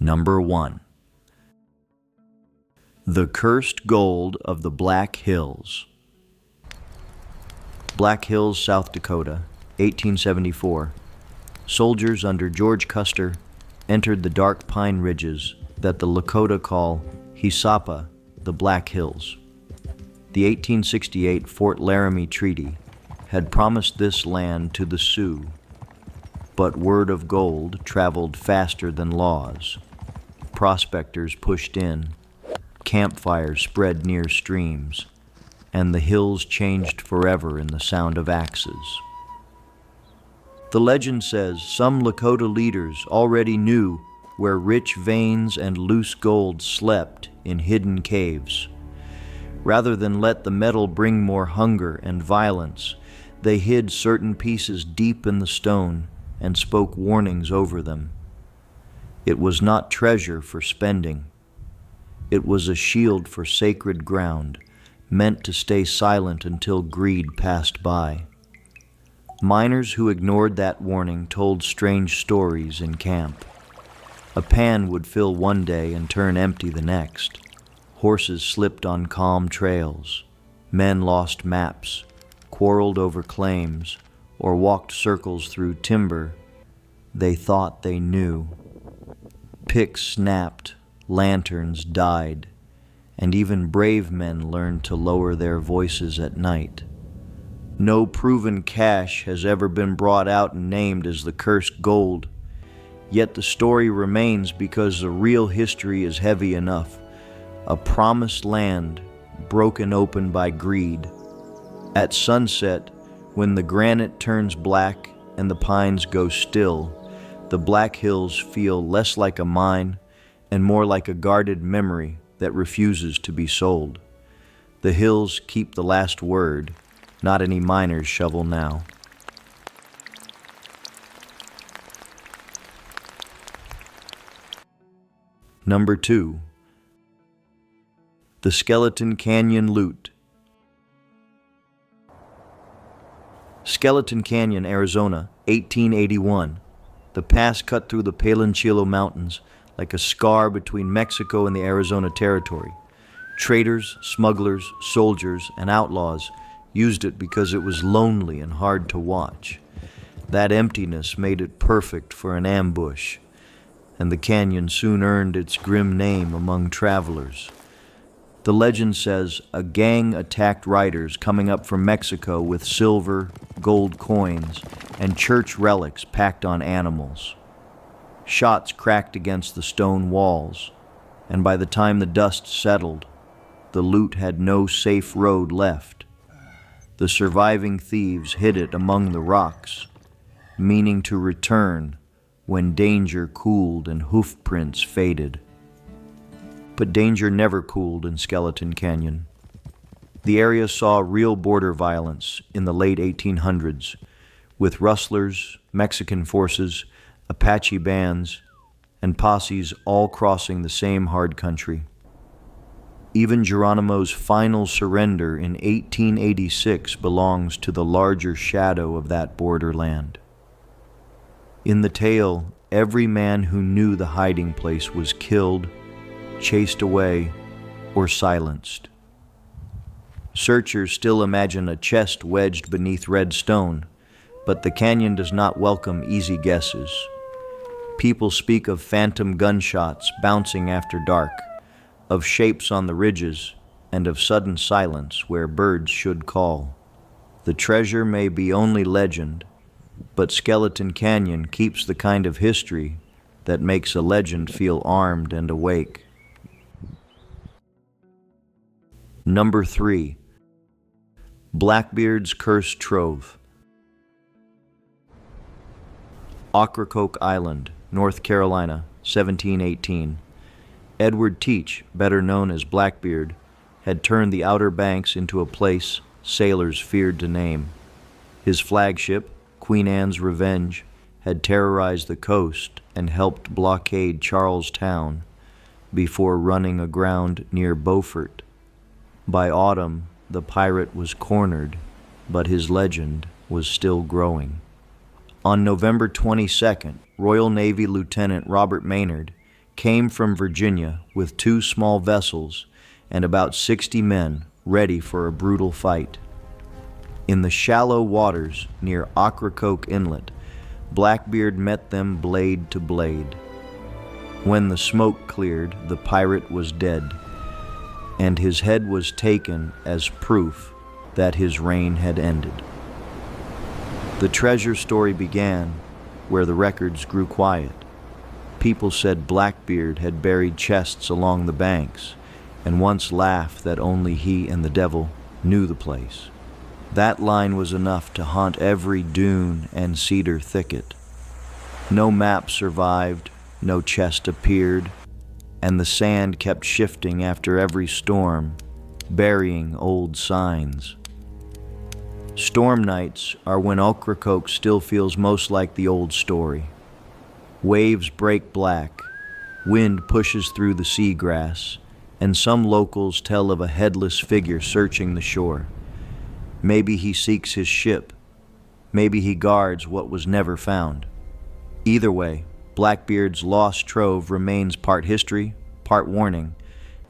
Number 1. The Cursed Gold of the Black Hills. Black Hills, South Dakota, 1874. Soldiers under George Custer entered the dark pine ridges that the Lakota call Hisapa, the Black Hills. The 1868 Fort Laramie Treaty had promised this land to the Sioux, but word of gold traveled faster than laws. Prospectors pushed in, campfires spread near streams, and the hills changed forever in the sound of axes. The legend says some Lakota leaders already knew where rich veins and loose gold slept in hidden caves. Rather than let the metal bring more hunger and violence, they hid certain pieces deep in the stone and spoke warnings over them. It was not treasure for spending. It was a shield for sacred ground, meant to stay silent until greed passed by. Miners who ignored that warning told strange stories in camp. A pan would fill one day and turn empty the next. Horses slipped on calm trails. Men lost maps, quarreled over claims, or walked circles through timber they thought they knew. Picks snapped, lanterns died, and even brave men learned to lower their voices at night. No proven cache has ever been brought out and named as the cursed gold, yet the story remains because the real history is heavy enough. A promised land broken open by greed. At sunset, when the granite turns black and the pines go still, the Black Hills feel less like a mine and more like a guarded memory that refuses to be sold. The hills keep the last word, not any miner's shovel now. Number 2. The Skeleton Canyon Loot. Skeleton Canyon, Arizona, 1881. The pass cut through the Palenchilo Mountains like a scar between Mexico and the Arizona Territory. Traders, smugglers, soldiers, and outlaws used it because it was lonely and hard to watch. That emptiness made it perfect for an ambush, and the canyon soon earned its grim name among travelers. The legend says a gang attacked riders coming up from Mexico with silver, gold coins, and church relics packed on animals. Shots cracked against the stone walls, and by the time the dust settled, the loot had no safe road left. The surviving thieves hid it among the rocks, meaning to return when danger cooled and hoof prints faded. But danger never cooled in Skeleton Canyon. The area saw real border violence in the late 1800s, with rustlers, Mexican forces, Apache bands, and posses all crossing the same hard country. Even Geronimo's final surrender in 1886 belongs to the larger shadow of that borderland. In the tale, every man who knew the hiding place was killed, chased away, or silenced. Searchers still imagine a chest wedged beneath red stone, but the canyon does not welcome easy guesses. People speak of phantom gunshots bouncing after dark, of shapes on the ridges, and of sudden silence where birds should call. The treasure may be only legend, but Skeleton Canyon keeps the kind of history that makes a legend feel armed and awake. Number 3. Blackbeard's Cursed Trove. Ocracoke Island, North Carolina, 1718. Edward Teach, better known as Blackbeard, had turned the Outer Banks into a place sailors feared to name. His flagship, Queen Anne's Revenge, had terrorized the coast and helped blockade Charlestown before running aground near Beaufort. By autumn, the pirate was cornered, but his legend was still growing. On November 22nd, Royal Navy Lieutenant Robert Maynard came from Virginia with 2 small vessels and about 60 men ready for a brutal fight. In the shallow waters near Ocracoke Inlet, Blackbeard met them blade to blade. When the smoke cleared, the pirate was dead, and his head was taken as proof that his reign had ended. The treasure story began where the records grew quiet. People said Blackbeard had buried chests along the banks, and once laughed that only he and the devil knew the place. That line was enough to haunt every dune and cedar thicket. No map survived, no chest appeared, and the sand kept shifting after every storm, burying old signs. Storm nights are when Ocracoke still feels most like the old story. Waves break black, wind pushes through the seagrass, and some locals tell of a headless figure searching the shore. Maybe he seeks his ship. Maybe he guards what was never found. Either way, Blackbeard's lost trove remains part history, part warning,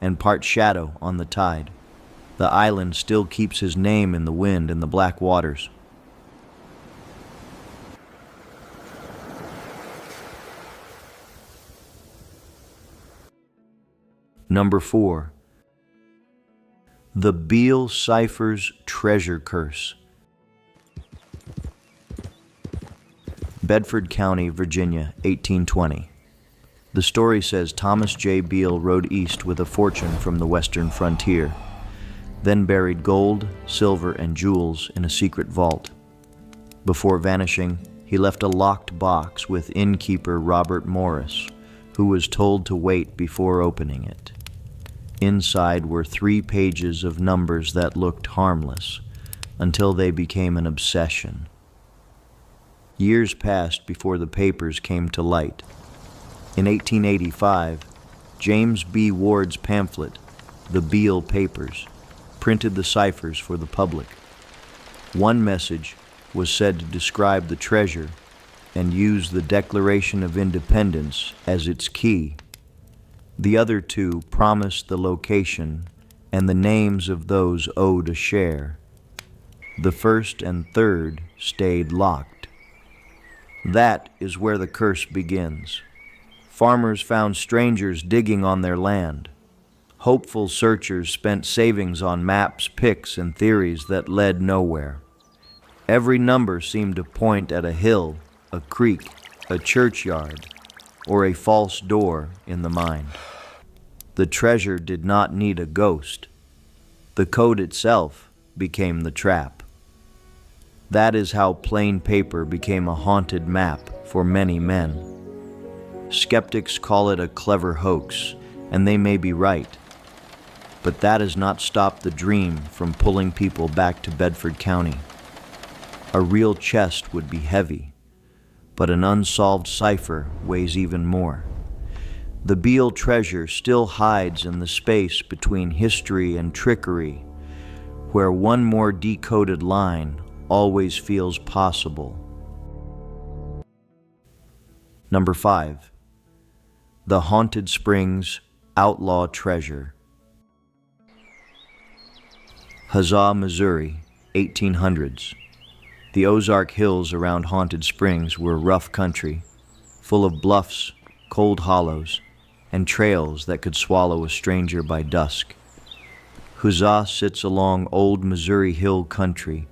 and part shadow on the tide. The island still keeps his name in the wind and the black waters. Number 4. The Beale Cipher's Treasure Curse. Bedford County, Virginia, 1820. The story says Thomas J. Beale rode east with a fortune from the western frontier, then buried gold, silver, and jewels in a secret vault. Before vanishing, he left a locked box with innkeeper Robert Morris, who was told to wait before opening it. Inside were 3 pages of numbers that looked harmless, until they became an obsession. Years passed before the papers came to light. In 1885, James B. Ward's pamphlet, The Beale Papers, printed the ciphers for the public. One message was said to describe the treasure and use the Declaration of Independence as its key. The other 2 promised the location and the names of those owed a share. The first and third stayed locked. That is where the curse begins. Farmers found strangers digging on their land. Hopeful searchers spent savings on maps, picks, and theories that led nowhere. Every number seemed to point at a hill, a creek, a churchyard, or a false door in the mind. The treasure did not need a ghost. The code itself became the trap. That is how plain paper became a haunted map for many men. Skeptics call it a clever hoax, and they may be right. But that has not stopped the dream from pulling people back to Bedford County. A real chest would be heavy, but an unsolved cipher weighs even more. The Beale treasure still hides in the space between history and trickery, where one more decoded line always feels possible. Number 5. The Haunted Springs Outlaw Treasure. Huzzah, Missouri, 1800s. The Ozark Hills around Haunted Springs were rough country, full of bluffs, cold hollows, and trails that could swallow a stranger by dusk. Huzzah sits along old Missouri Hill country,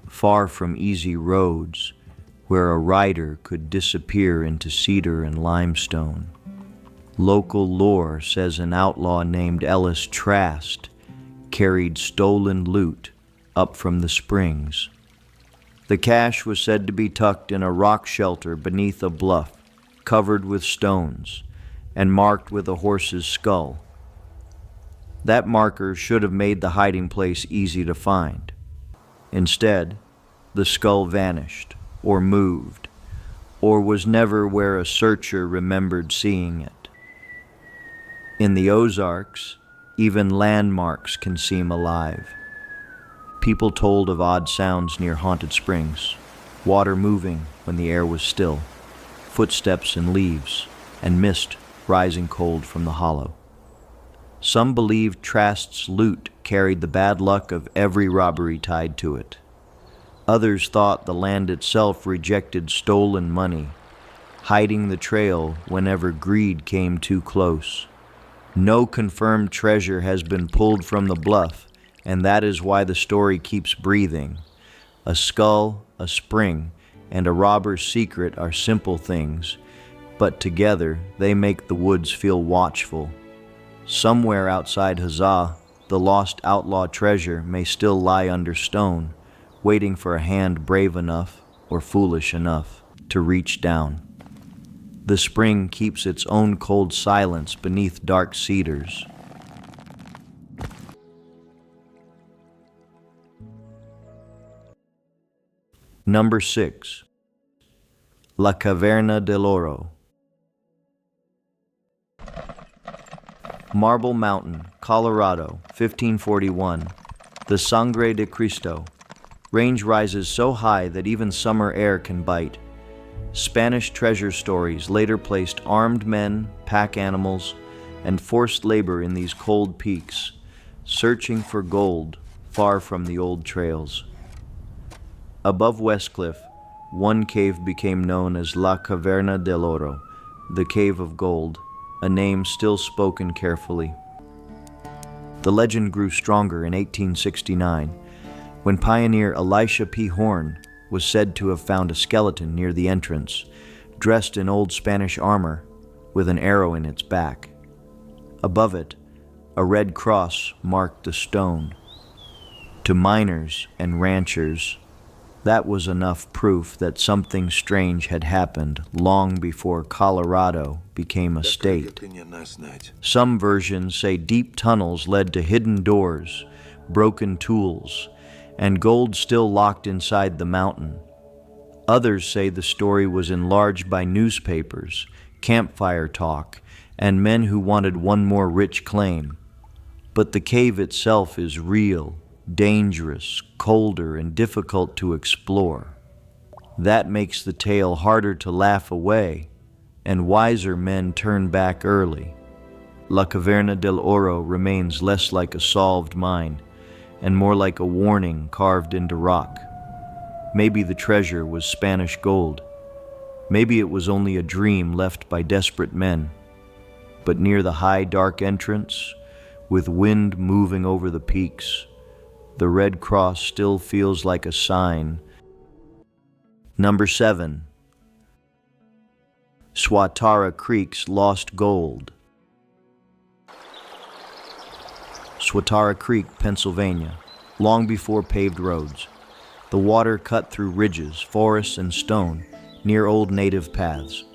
far from easy roads, where a rider could disappear into cedar and limestone. Local lore says an outlaw named Ellis Trask carried stolen loot up from the springs. The cache was said to be tucked in a rock shelter beneath a bluff, covered with stones, and marked with a horse's skull. That marker should have made the hiding place easy to find. Instead, the skull vanished, or moved, or was never where a searcher remembered seeing it. In the Ozarks, even landmarks can seem alive. People told of odd sounds near haunted springs, water moving when the air was still, footsteps in leaves, and mist rising cold from the hollow. Some believed Trast's loot carried the bad luck of every robbery tied to it. Others thought the land itself rejected stolen money, hiding the trail whenever greed came too close. No confirmed treasure has been pulled from the bluff, and that is why the story keeps breathing. A skull, a spring, and a robber's secret are simple things, but together they make the woods feel watchful. Somewhere outside Huzzah, the lost outlaw treasure may still lie under stone, waiting for a hand brave enough or foolish enough to reach down. The spring keeps its own cold silence beneath dark cedars. Number 6. La Caverna del Oro. Marble Mountain, Colorado, 1541. The Sangre de Cristo. Range rises so high that even summer air can bite. Spanish treasure stories later placed armed men, pack animals, and forced labor in these cold peaks, searching for gold far from the old trails. Above Westcliff, one cave became known as La Caverna del Oro, the Cave of Gold, a name still spoken carefully. The legend grew stronger in 1869, when pioneer Elisha P. Horn was said to have found a skeleton near the entrance, dressed in old Spanish armor with an arrow in its back. Above it, a red cross marked the stone. To miners and ranchers, that was enough proof that something strange had happened long before Colorado became a state. Some versions say deep tunnels led to hidden doors, broken tools, and gold still locked inside the mountain. Others say the story was enlarged by newspapers, campfire talk, and men who wanted one more rich claim. But the cave itself is real, dangerous, colder, and difficult to explore. That makes the tale harder to laugh away, and wiser men turn back early. La Caverna del Oro remains less like a solved mine, and more like a warning carved into rock. Maybe the treasure was Spanish gold. Maybe it was only a dream left by desperate men. But near the high, dark entrance, with wind moving over the peaks, the red cross still feels like a sign. Number 7. Swatara Creek's Lost Gold. Swatara Creek, Pennsylvania, long before paved roads. The water cut through ridges, forests, and stone near old native paths.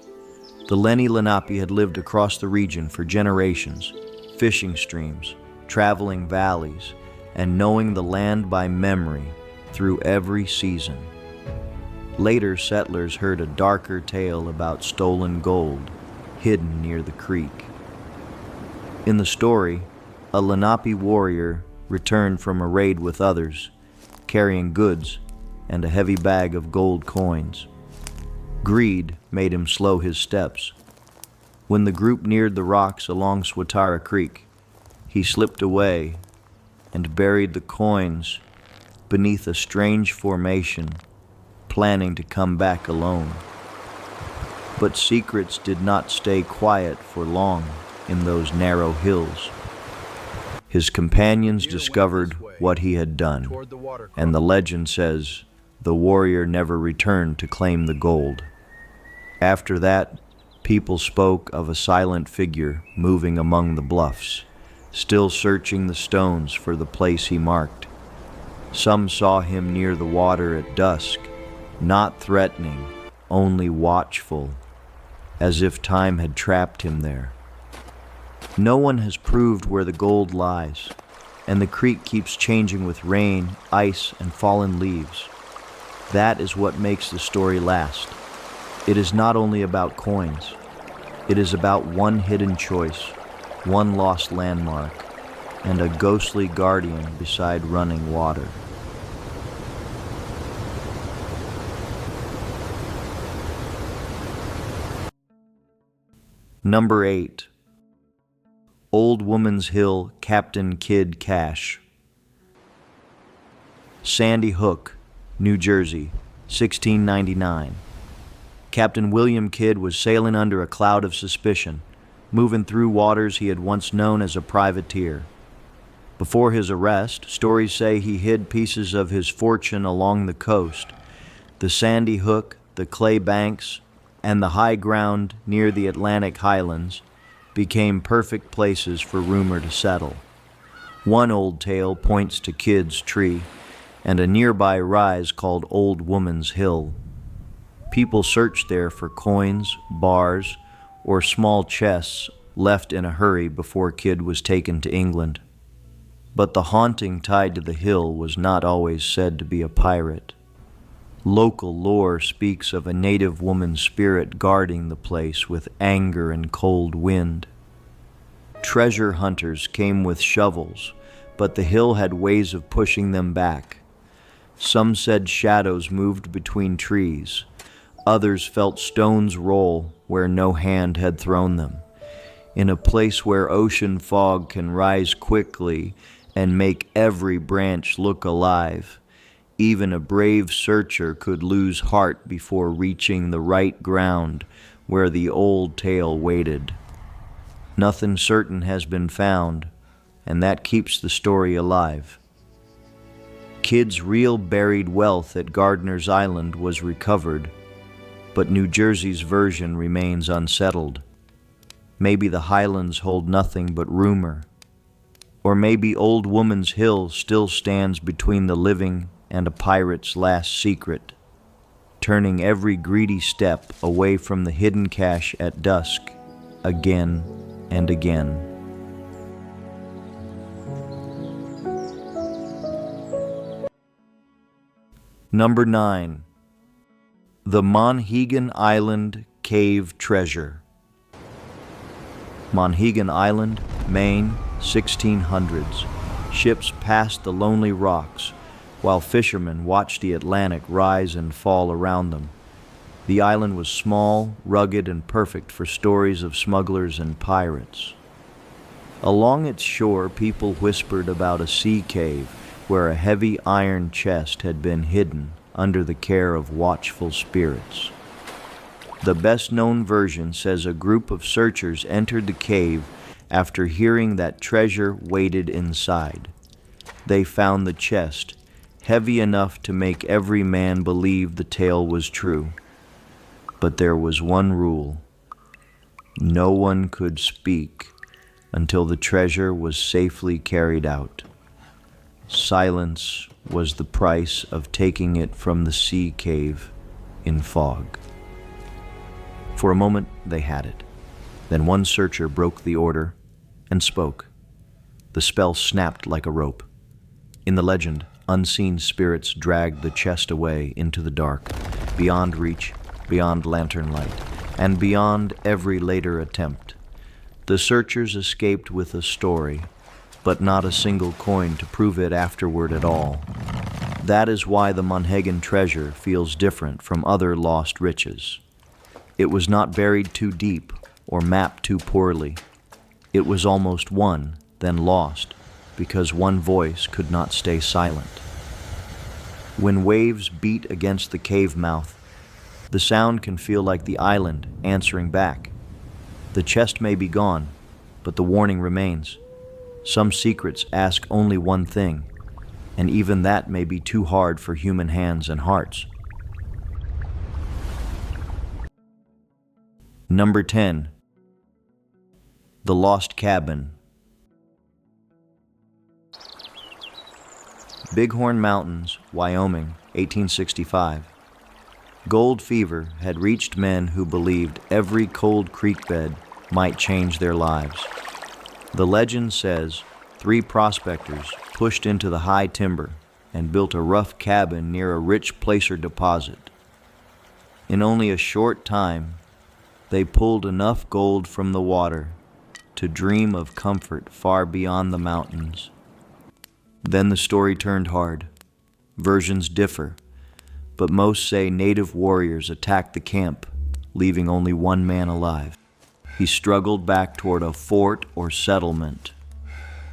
The Lenni Lenape had lived across the region for generations, fishing streams, traveling valleys, and knowing the land by memory through every season. Later settlers heard a darker tale about stolen gold hidden near the creek. In the story, a Lenape warrior returned from a raid with others, carrying goods and a heavy bag of gold coins. Greed made him slow his steps. When the group neared the rocks along Swatara Creek, he slipped away and buried the coins beneath a strange formation, planning to come back alone. But secrets did not stay quiet for long in those narrow hills. His companions discovered what he had done, and the legend says the warrior never returned to claim the gold. After that, people spoke of a silent figure moving among the bluffs, still searching the stones for the place he marked. Some saw him near the water at dusk, not threatening, only watchful, as if time had trapped him there. No one has proved where the gold lies, and the creek keeps changing with rain, ice, and fallen leaves. That is what makes the story last. It is not only about coins. It is about one hidden choice, one lost landmark, and a ghostly guardian beside running water. Number 8. Old Woman's Hill, Captain Kidd Cash. Sandy Hook, New Jersey, 1699. Captain William Kidd was sailing under a cloud of suspicion, moving through waters he had once known as a privateer. Before his arrest, stories say he hid pieces of his fortune along the coast. The Sandy Hook, the clay banks, and the high ground near the Atlantic Highlands became perfect places for rumor to settle. One old tale points to Kidd's tree and a nearby rise called Old Woman's Hill. People searched there for coins, bars, or small chests left in a hurry before Kidd was taken to England. But the haunting tied to the hill was not always said to be a pirate. Local lore speaks of a native woman's spirit guarding the place with anger and cold wind. Treasure hunters came with shovels, but the hill had ways of pushing them back. Some said shadows moved between trees. Others felt stones roll where no hand had thrown them. In a place where ocean fog can rise quickly and make every branch look alive, even a brave searcher could lose heart before reaching the right ground where the old tale waited. Nothing certain has been found, and that keeps the story alive. Kidd's real buried wealth at Gardiner's Island was recovered, but New Jersey's version remains unsettled. Maybe the Highlands hold nothing but rumor, or maybe Old Woman's Hill still stands between the living and a pirate's last secret, turning every greedy step away from the hidden cache at dusk again and again. Number 9. The Monhegan Island Cave Treasure. Monhegan Island, Maine, 1600s. Ships passed the lonely rocks, while fishermen watched the Atlantic rise and fall around them. The island was small, rugged, and perfect for stories of smugglers and pirates. Along its shore, people whispered about a sea cave where a heavy iron chest had been hidden under the care of watchful spirits. The best-known version says a group of searchers entered the cave after hearing that treasure waited inside. They found the chest, heavy enough to make every man believe the tale was true. But there was one rule. No one could speak until the treasure was safely carried out. Silence was the price of taking it from the sea cave in fog. For a moment, they had it. Then one searcher broke the order and spoke. The spell snapped like a rope. In the legend, unseen spirits dragged the chest away into the dark, beyond reach, beyond lantern light, and beyond every later attempt. The searchers escaped with a story, but not a single coin to prove it afterward at all. That is why the Monhegan treasure feels different from other lost riches. It was not buried too deep or mapped too poorly. It was almost won, then lost, because one voice could not stay silent. When waves beat against the cave mouth, the sound can feel like the island answering back. The chest may be gone, but the warning remains. Some secrets ask only one thing, and even that may be too hard for human hands and hearts. Number 10. The Lost Cabin. Bighorn Mountains, Wyoming, 1865. Gold fever had reached men who believed every cold creek bed might change their lives. The legend says 3 prospectors pushed into the high timber and built a rough cabin near a rich placer deposit. In only a short time, they pulled enough gold from the water to dream of comfort far beyond the mountains. Then the story turned hard. Versions differ, but most say native warriors attacked the camp, leaving only one man alive. He struggled back toward a fort or settlement.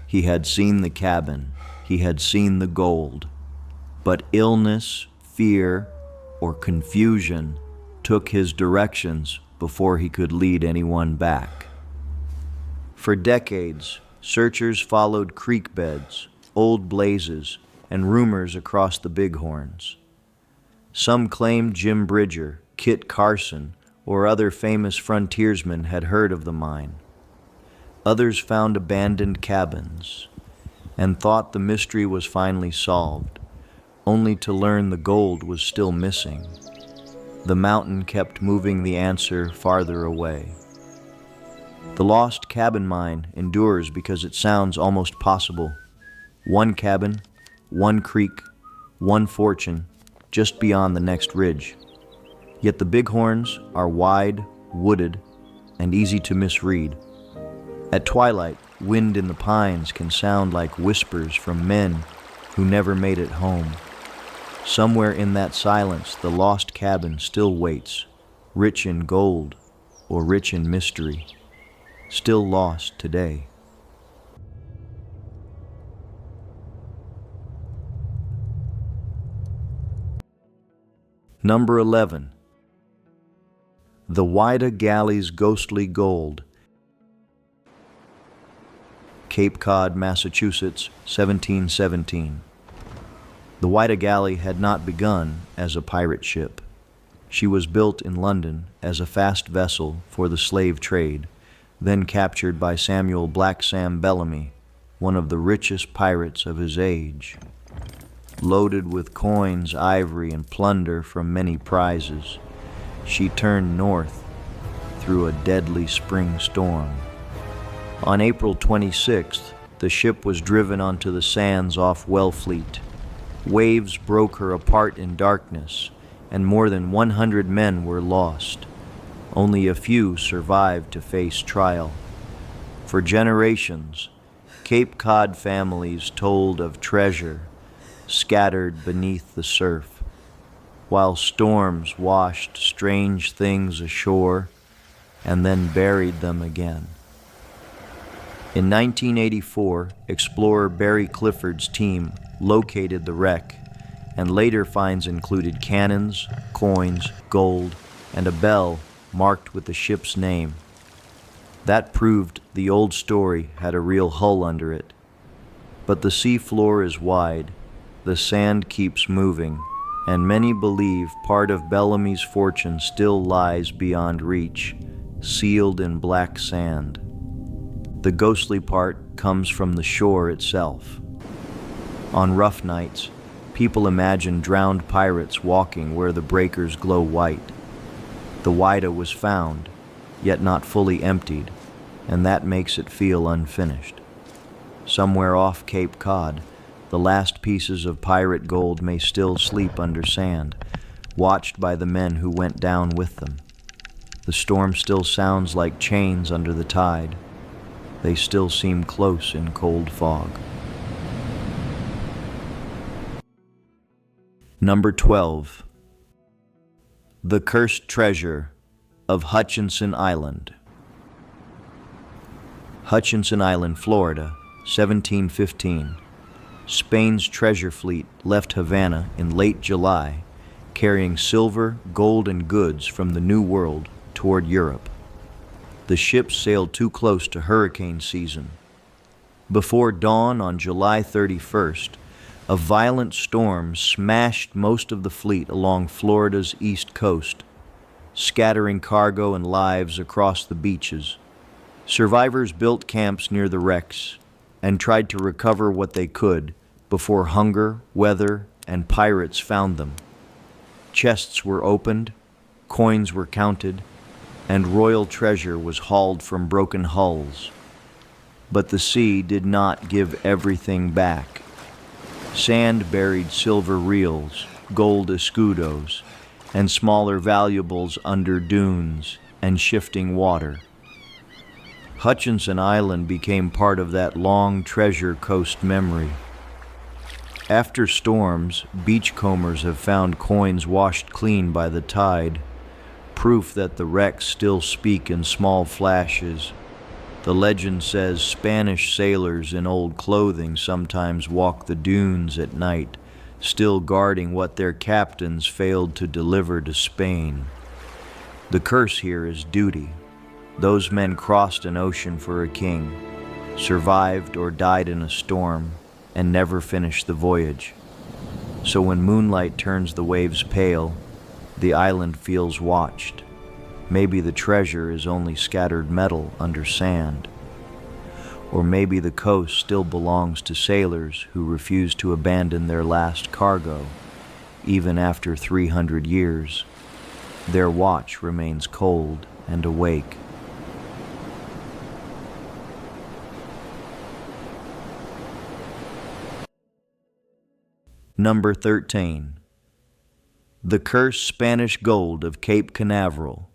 He had seen the cabin. He had seen the gold. But illness, fear, or confusion took his directions before he could lead anyone back. For decades, searchers followed creek beds, old blazes, and rumors across the Bighorns. Some claimed Jim Bridger, Kit Carson, or other famous frontiersmen had heard of the mine. Others found abandoned cabins and thought the mystery was finally solved, only to learn the gold was still missing. The mountain kept moving the answer farther away. The lost cabin mine endures because it sounds almost possible. One cabin, one creek, one fortune, just beyond the next ridge. Yet the Bighorns are wide, wooded, and easy to misread. At twilight, wind in the pines can sound like whispers from men who never made it home. Somewhere in that silence, the lost cabin still waits, rich in gold or rich in mystery, still lost today. Number 11. The Whydah Galley's Ghostly Gold. Cape Cod, Massachusetts, 1717. The Whydah Galley had not begun as a pirate ship. She was built in London as a fast vessel for the slave trade, then captured by Samuel Black Sam Bellamy, one of the richest pirates of his age. Loaded with coins, ivory, and plunder from many prizes, she turned north through a deadly spring storm. On April 26th, the ship was driven onto the sands off Wellfleet. Waves broke her apart in darkness, and more than 100 men were lost. Only a few survived to face trial. For generations, Cape Cod families told of treasure scattered beneath the surf, while storms washed strange things ashore and then buried them again. In 1984, explorer Barry Clifford's team located the wreck, and later finds included cannons, coins, gold, and a bell marked with the ship's name. That proved the old story had a real hull under it. But the sea floor is wide, the sand keeps moving, and many believe part of Bellamy's fortune still lies beyond reach, sealed in black sand. The ghostly part comes from the shore itself. On rough nights, people imagine drowned pirates walking where the breakers glow white. The Whydah was found, yet not fully emptied, and that makes it feel unfinished. Somewhere off Cape Cod, the last pieces of pirate gold may still sleep under sand, watched by the men who went down with them. The storm still sounds like chains under the tide. They still seem close in cold fog. Number 12. The Cursed Treasure of Hutchinson Island. Hutchinson Island, Florida, 1715. Spain's treasure fleet left Havana in late July, carrying silver, gold, and goods from the New World toward Europe. The ship sailed too close to hurricane season. Before dawn on July 31st, a violent storm smashed most of the fleet along Florida's east coast, scattering cargo and lives across the beaches. Survivors built camps near the wrecks and tried to recover what they could before hunger, weather, and pirates found them. Chests were opened, coins were counted, and royal treasure was hauled from broken hulls. But the sea did not give everything back. Sand buried silver reels, gold escudos, and smaller valuables under dunes and shifting water. Hutchinson Island became part of that long treasure coast memory. After storms, beachcombers have found coins washed clean by the tide, proof that the wrecks still speak in small flashes. The legend says Spanish sailors in old clothing sometimes walk the dunes at night, still guarding what their captains failed to deliver to Spain. The curse here is duty. Those men crossed an ocean for a king, survived or died in a storm, and never finished the voyage. So when moonlight turns the waves pale, the island feels watched. Maybe the treasure is only scattered metal under sand. Or maybe the coast still belongs to sailors who refuse to abandon their last cargo, even after 300 years. Their watch remains cold and awake. Number 13. The Cursed Spanish Gold of Cape Canaveral.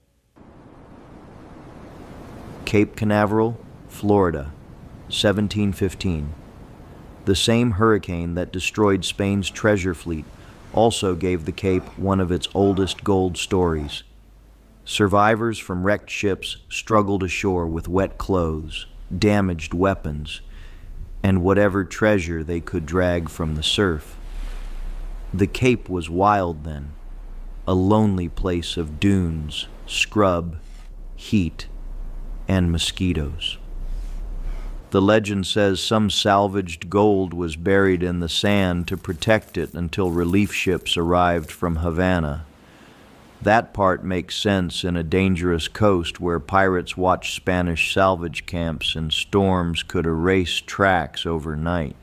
Cape Canaveral, Florida, 1715. The same hurricane that destroyed Spain's treasure fleet also gave the Cape one of its oldest gold stories. Survivors from wrecked ships struggled ashore with wet clothes, damaged weapons, and whatever treasure they could drag from the surf. The Cape was wild then, a lonely place of dunes, scrub, heat, and mosquitoes. The legend says some salvaged gold was buried in the sand to protect it until relief ships arrived from Havana. That part makes sense in a dangerous coast where pirates watched Spanish salvage camps and storms could erase tracks overnight.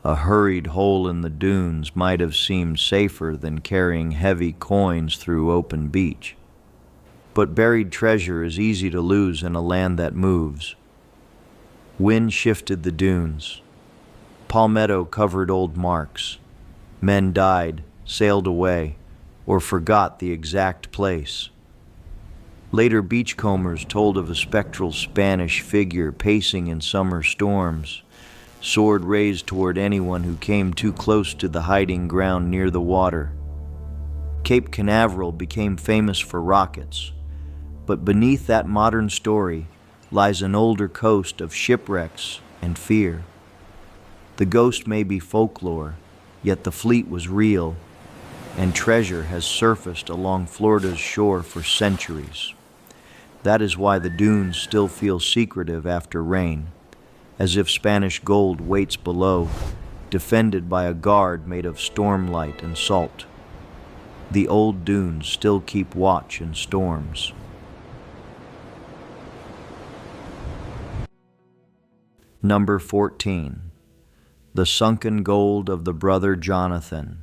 A hurried hole in the dunes might have seemed safer than carrying heavy coins through open beach. But buried treasure is easy to lose in a land that moves. Wind shifted the dunes. Palmetto covered old marks. Men died, sailed away, or forgot the exact place. Later beachcombers told of a spectral Spanish figure pacing in summer storms, sword raised toward anyone who came too close to the hiding ground near the water. Cape Canaveral became famous for rockets, but beneath that modern story lies an older coast of shipwrecks and fear. The ghost may be folklore, yet the fleet was real, and treasure has surfaced along Florida's shore for centuries. That is why the dunes still feel secretive after rain, as if Spanish gold waits below, defended by a guard made of stormlight and salt. The old dunes still keep watch in storms. Number 14. The Sunken Gold of the Brother Jonathan.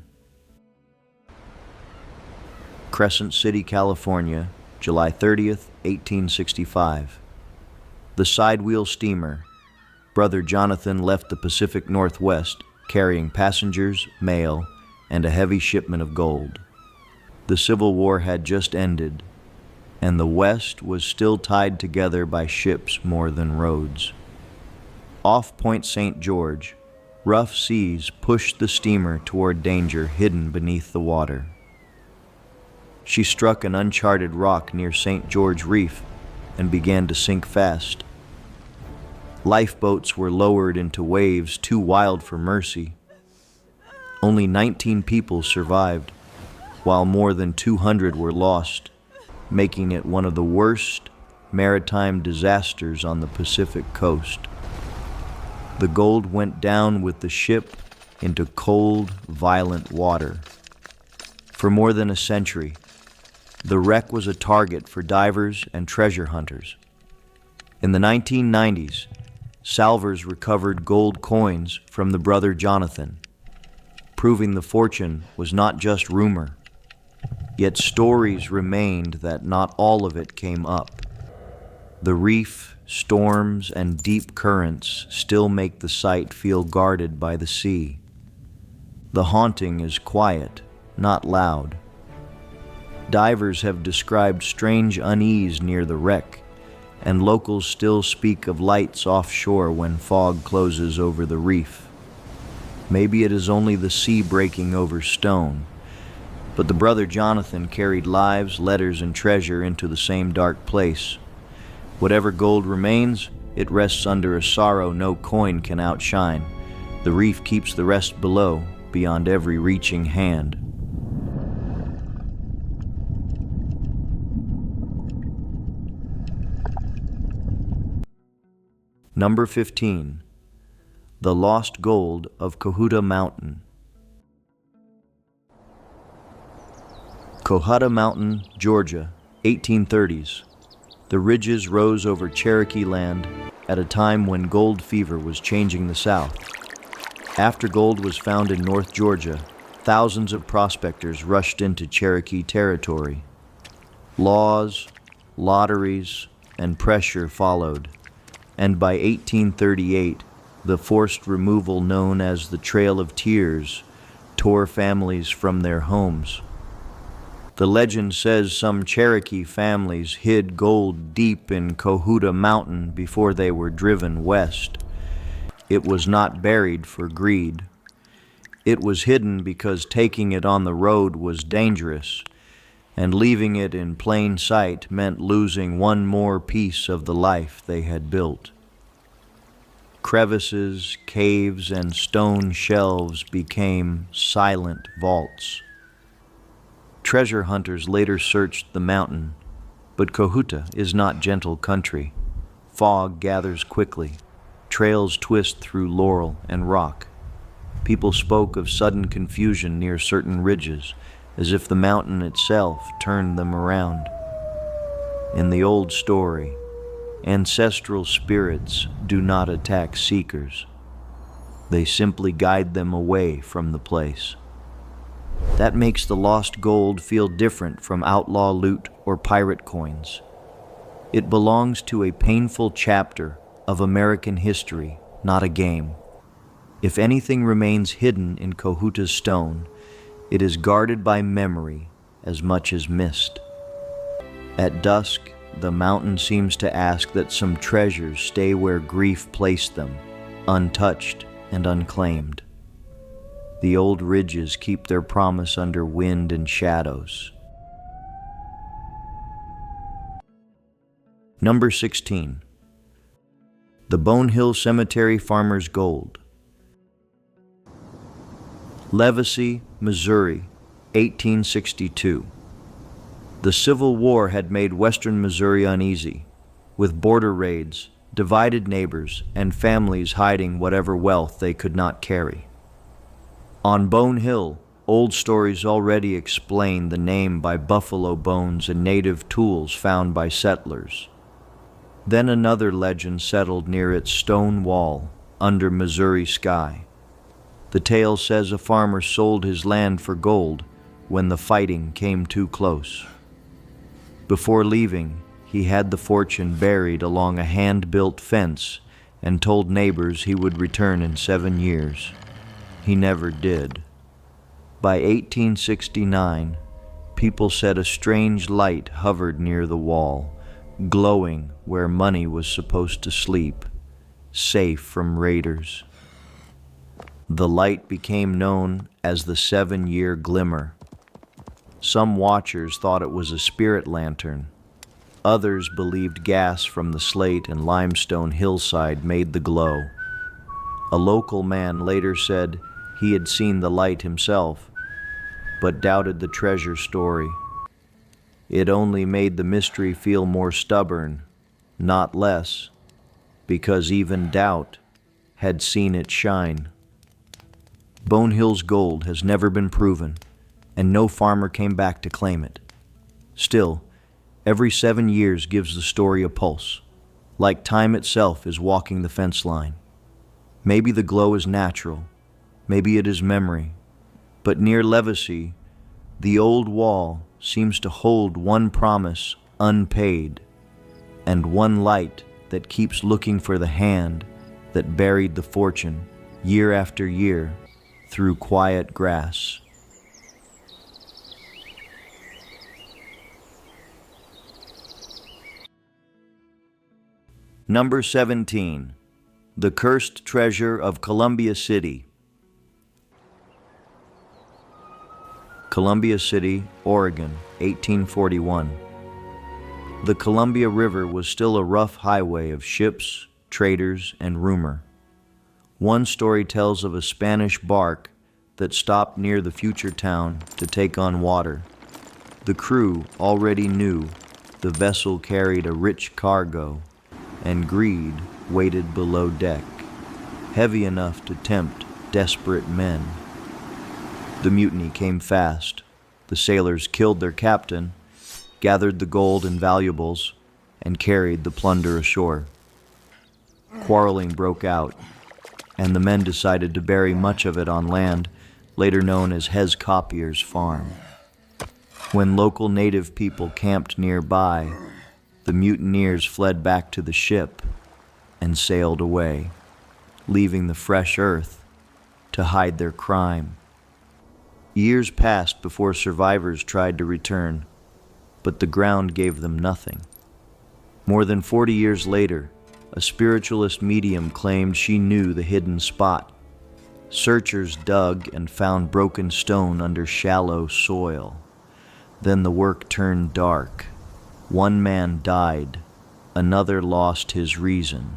Crescent City, California, July 30th, 1865. The sidewheel steamer, Brother Jonathan, left the Pacific Northwest carrying passengers, mail, and a heavy shipment of gold. The Civil War had just ended, and the West was still tied together by ships more than roads. Off Point St. George, rough seas pushed the steamer toward danger hidden beneath the water. She struck an uncharted rock near St. George Reef and began to sink fast. Lifeboats were lowered into waves too wild for mercy. Only 19 people survived, while more than 200 were lost, making it one of the worst maritime disasters on the Pacific coast. The gold went down with the ship into cold, violent water. For more than a century, the wreck was a target for divers and treasure hunters. In the 1990s, salvors recovered gold coins from the Brother Jonathan, proving the fortune was not just rumor. Yet stories remained that not all of it came up. The reef, storms, and deep currents still make the site feel guarded by the sea. The haunting is quiet, not loud. Divers have described strange unease near the wreck, and locals still speak of lights offshore when fog closes over the reef. Maybe it is only the sea breaking over stone, But the brother Jonathan carried lives, letters, and treasure into the same dark place. Whatever gold remains, it rests under a sorrow no coin can outshine. The reef keeps the rest below, beyond every reaching hand. Number 15. The Lost Gold of Cohutta Mountain. Cohutta Mountain, Georgia, 1830s. The ridges rose over Cherokee land at a time when gold fever was changing the South. After gold was found in North Georgia, thousands of prospectors rushed into Cherokee territory. Laws, lotteries, and pressure followed, and by 1838, the forced removal known as the Trail of Tears tore families from their homes. The legend says some Cherokee families hid gold deep in Cohutta Mountain before they were driven west. It was not buried for greed. It was hidden because taking it on the road was dangerous, and leaving it in plain sight meant losing one more piece of the life they had built. Crevices, caves, and stone shelves became silent vaults. Treasure hunters later searched the mountain, but Cohutta is not gentle country. Fog gathers quickly. Trails twist through laurel and rock. People spoke of sudden confusion near certain ridges, as if the mountain itself turned them around. In the old story, ancestral spirits do not attack seekers. They simply guide them away from the place. That makes the lost gold feel different from outlaw loot or pirate coins. It belongs to a painful chapter of American history, not a game. If anything remains hidden in Cohutta's stone, it is guarded by memory as much as mist. At dusk, the mountain seems to ask that some treasures stay where grief placed them, untouched and unclaimed. The old ridges keep their promise under wind and shadows. Number 16. The Bone Hill Cemetery Farmer's Gold. Levacy, Missouri, 1862. The Civil War had made western Missouri uneasy, with border raids, divided neighbors, and families hiding whatever wealth they could not carry. On Bone Hill, old stories already explain the name by buffalo bones and native tools found by settlers. Then another legend settled near its stone wall, under Missouri sky. The tale says a farmer sold his land for gold when the fighting came too close. Before leaving, he had the fortune buried along a hand-built fence and told neighbors he would return in 7 years. He never did. By 1869, people said a strange light hovered near the wall, glowing where money was supposed to sleep, safe from raiders. The light became known as the 7-year glimmer. Some watchers thought it was a spirit lantern. Others believed gas from the slate and limestone hillside made the glow. A local man later said he had seen the light himself, but doubted the treasure story. It only made the mystery feel more stubborn, not less, because even doubt had seen it shine. Bone Hill's gold has never been proven, and no farmer came back to claim it. Still, every 7 years gives the story a pulse, like time itself is walking the fence line. Maybe the glow is natural, maybe it is memory, but near Levacy, the old wall seems to hold one promise unpaid, and one light that keeps looking for the hand that buried the fortune year after year through quiet grass. Number 17. The Cursed Treasure of Columbia City. Columbia City, Oregon, 1841. The Columbia River was still a rough highway of ships, traders, and rumor. One story tells of a Spanish bark that stopped near the future town to take on water. The crew already knew the vessel carried a rich cargo, and greed waited below deck, heavy enough to tempt desperate men. The mutiny came fast. The sailors killed their captain, gathered the gold and valuables, and carried the plunder ashore. Quarreling broke out, and the men decided to bury much of it on land, later known as Hez Copier's farm. When local native people camped nearby, the mutineers fled back to the ship and sailed away, leaving the fresh earth to hide their crime. Years passed before survivors tried to return, but the ground gave them nothing. More than 40 years later, a spiritualist medium claimed she knew the hidden spot. Searchers dug and found broken stone under shallow soil. Then the work turned dark. One man died, another lost his reason,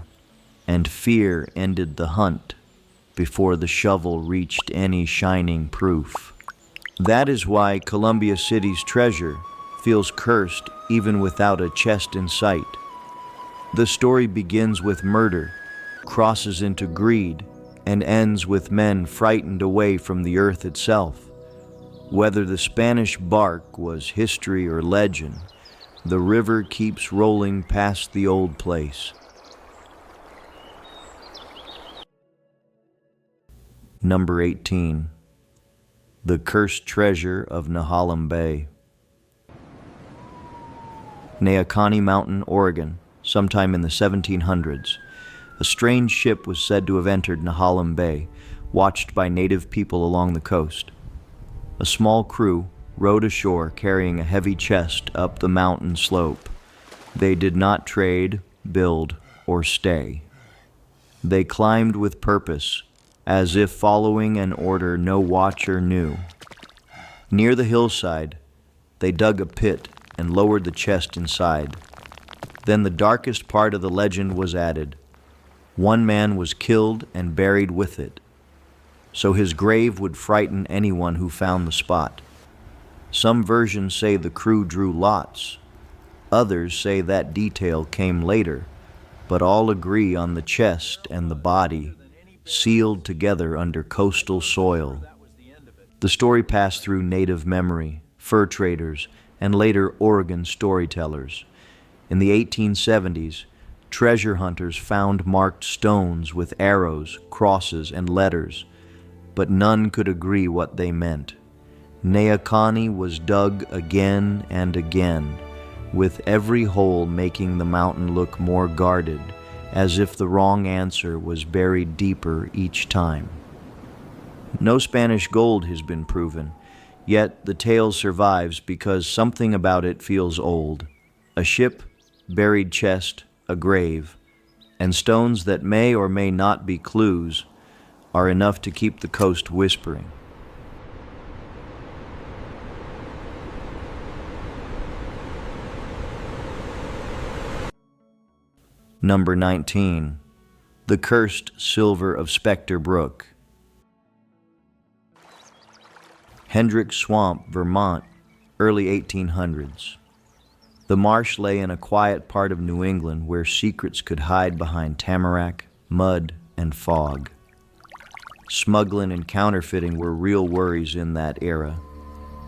and fear ended the hunt before the shovel reached any shining proof. That is why Columbia City's treasure feels cursed even without a chest in sight. The story begins with murder, crosses into greed, and ends with men frightened away from the earth itself. Whether the Spanish bark was history or legend, the river keeps rolling past the old place. Number 18. The Cursed Treasure of Nehalem Bay. Neahkahnie Mountain, Oregon, sometime in the 1700s. A strange ship was said to have entered Nehalem Bay, watched by native people along the coast. A small crew rowed ashore carrying a heavy chest up the mountain slope. They did not trade, build, or stay. They climbed with purpose, as if following an order no watcher knew. Near the hillside, they dug a pit and lowered the chest inside. Then the darkest part of the legend was added. One man was killed and buried with it, so his grave would frighten anyone who found the spot. Some versions say the crew drew lots. Others say that detail came later, but all agree on the chest and the body, sealed together under coastal soil. The story passed through native memory, fur traders, and later Oregon storytellers. In the 1870s, treasure hunters found marked stones with arrows, crosses, and letters, but none could agree what they meant. Neahkahnie was dug again and again, with every hole making the mountain look more guarded, as if the wrong answer was buried deeper each time. No Spanish gold has been proven, yet the tale survives because something about it feels old. A ship, buried chest, a grave, and stones that may or may not be clues are enough to keep the coast whispering. Number 19. The Cursed Silver of Spectre Brook. Hendrick Swamp, Vermont, early 1800s. The marsh lay in a quiet part of New England where secrets could hide behind tamarack, mud, and fog. Smuggling and counterfeiting were real worries in that era,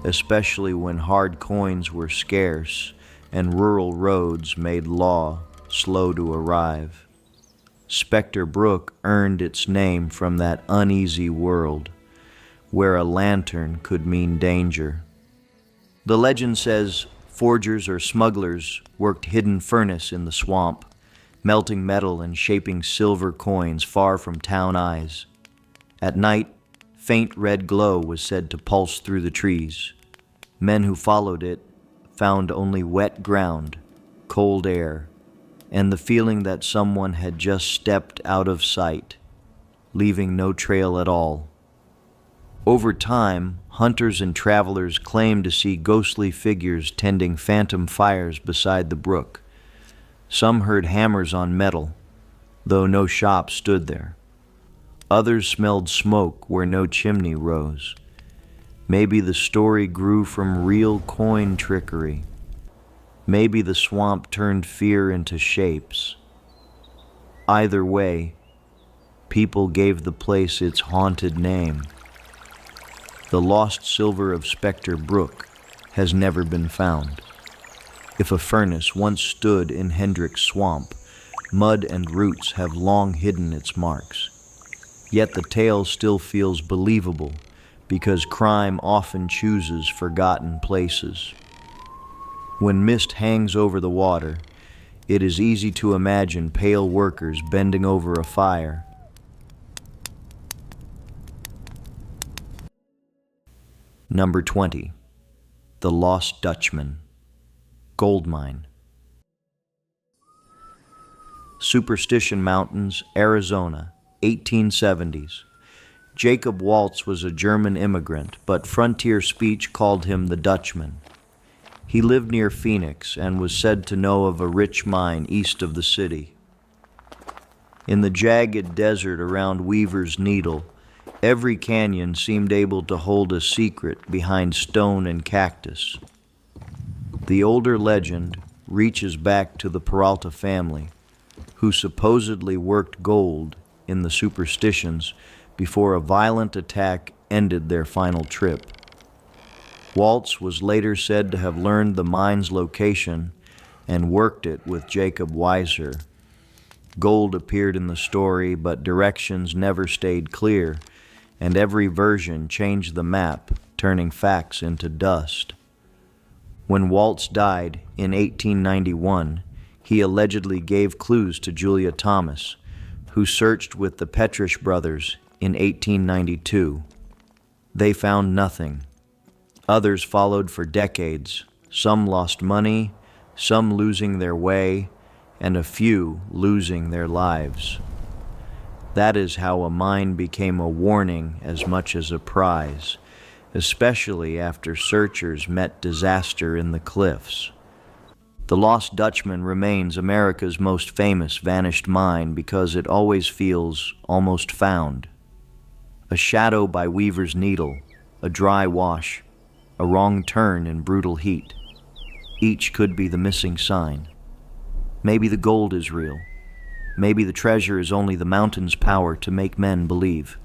especially when hard coins were scarce and rural roads made law slow to arrive. Spectre Brook earned its name from that uneasy world, where a lantern could mean danger. The legend says forgers or smugglers worked hidden furnace in the swamp, melting metal and shaping silver coins far from town eyes. At night, faint red glow was said to pulse through the trees. Men who followed it found only wet ground, cold air, and the feeling that someone had just stepped out of sight, leaving no trail at all. Over time, hunters and travelers claimed to see ghostly figures tending phantom fires beside the brook. Some heard hammers on metal, though no shop stood there. Others smelled smoke where no chimney rose. Maybe the story grew from real coin trickery. Maybe the swamp turned fear into shapes. Either way, people gave the place its haunted name. The lost silver of Spectre Brook has never been found. If a furnace once stood in Hendrick's swamp, mud and roots have long hidden its marks. Yet the tale still feels believable because crime often chooses forgotten places. When mist hangs over the water, it is easy to imagine pale workers bending over a fire. Number 20. The Lost Dutchman. Gold Mine. Superstition Mountains, Arizona, 1870s. Jacob Waltz was a German immigrant, but frontier speech called him the Dutchman. He lived near Phoenix and was said to know of a rich mine east of the city. In the jagged desert around Weaver's Needle, every canyon seemed able to hold a secret behind stone and cactus. The older legend reaches back to the Peralta family, who supposedly worked gold in the superstitions before a violent attack ended their final trip. Waltz was later said to have learned the mine's location and worked it with Jacob Weiser. Gold appeared in the story, but directions never stayed clear, and every version changed the map, turning facts into dust. When Waltz died in 1891, he allegedly gave clues to Julia Thomas, who searched with the Petrish brothers in 1892. They found nothing. Others followed for decades, some lost money, some losing their way, and a few losing their lives. That is how a mine became a warning as much as a prize, especially after searchers met disaster in the cliffs. The Lost Dutchman remains America's most famous vanished mine because it always feels almost found. A shadow by Weaver's Needle, a dry wash, a wrong turn in brutal heat. Each could be the missing sign. Maybe the gold is real. Maybe the treasure is only the mountain's power to make men believe.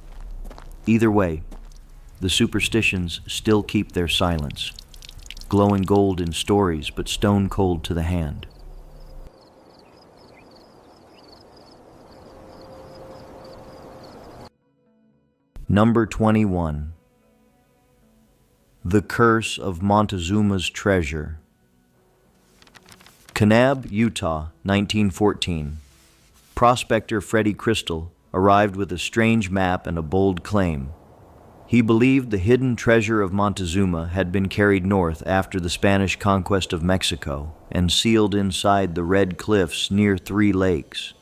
Either way, the superstitions still keep their silence, glowing gold in stories but stone cold to the hand. Number 21. The Curse of Montezuma's Treasure. Kanab, Utah, 1914. Prospector Freddie Crystal arrived with a strange map and a bold claim. He believed the hidden treasure of Montezuma had been carried north after the Spanish conquest of Mexico and sealed inside the red cliffs near 3 lakes.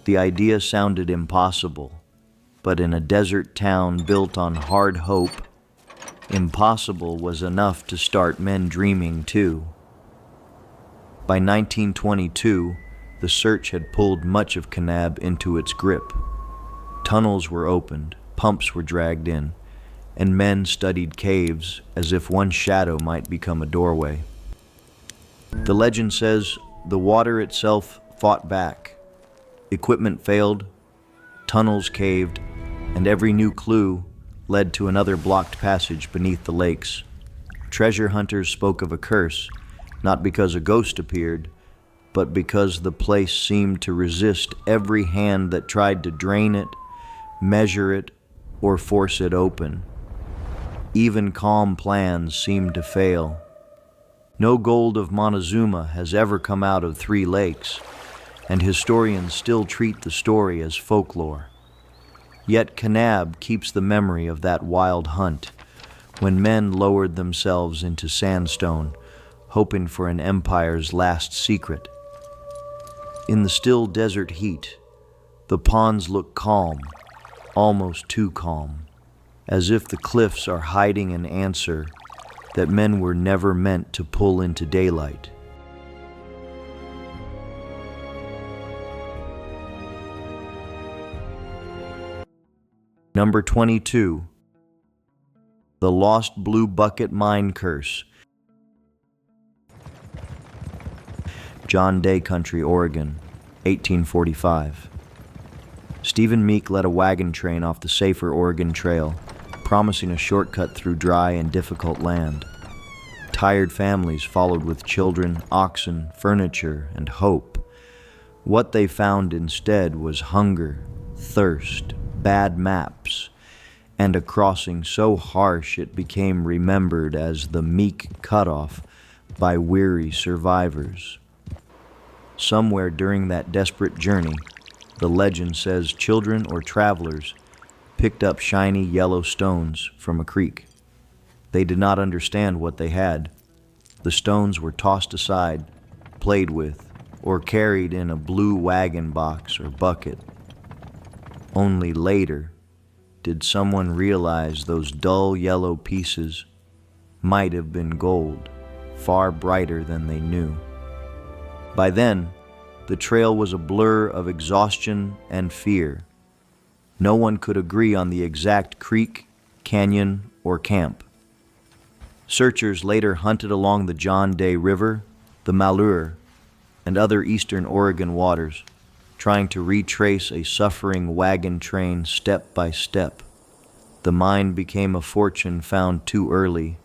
The idea sounded impossible, but in a desert town built on hard hope, impossible was enough to start men dreaming too. By 1922, the search had pulled much of Kanab into its grip. Tunnels were opened, pumps were dragged in, and men studied caves as if one shadow might become a doorway. The legend says the water itself fought back. Equipment failed, tunnels caved, and every new clue led to another blocked passage beneath the lakes. Treasure hunters spoke of a curse, not because a ghost appeared, but because the place seemed to resist every hand that tried to drain it, measure it, or force it open. Even calm plans seemed to fail. No gold of Montezuma has ever come out of 3 lakes, and historians still treat the story as folklore. Yet Kanab keeps the memory of that wild hunt, when men lowered themselves into sandstone, hoping for an empire's last secret. In the still desert heat, the ponds look calm, almost too calm, as if the cliffs are hiding an answer that men were never meant to pull into daylight. Number 22. The Lost Blue Bucket Mine Curse. John Day Country, Oregon, 1845. Stephen Meek led a wagon train off the safer Oregon Trail, promising a shortcut through dry and difficult land. Tired families followed with children, oxen, furniture, and hope. What they found instead was hunger, thirst, bad maps, and a crossing so harsh it became remembered as the Meek Cutoff by weary survivors. Somewhere during that desperate journey, the legend says children or travelers picked up shiny yellow stones from a creek. They did not understand what they had. The stones were tossed aside, played with, or carried in a blue wagon box or bucket. Only later did someone realize those dull yellow pieces might have been gold, far brighter than they knew. By then, the trail was a blur of exhaustion and fear. No one could agree on the exact creek, canyon, or camp. Searchers later hunted along the John Day River, the Malheur, and other eastern Oregon waters, trying to retrace a suffering wagon train step by step. The mine became a fortune found too early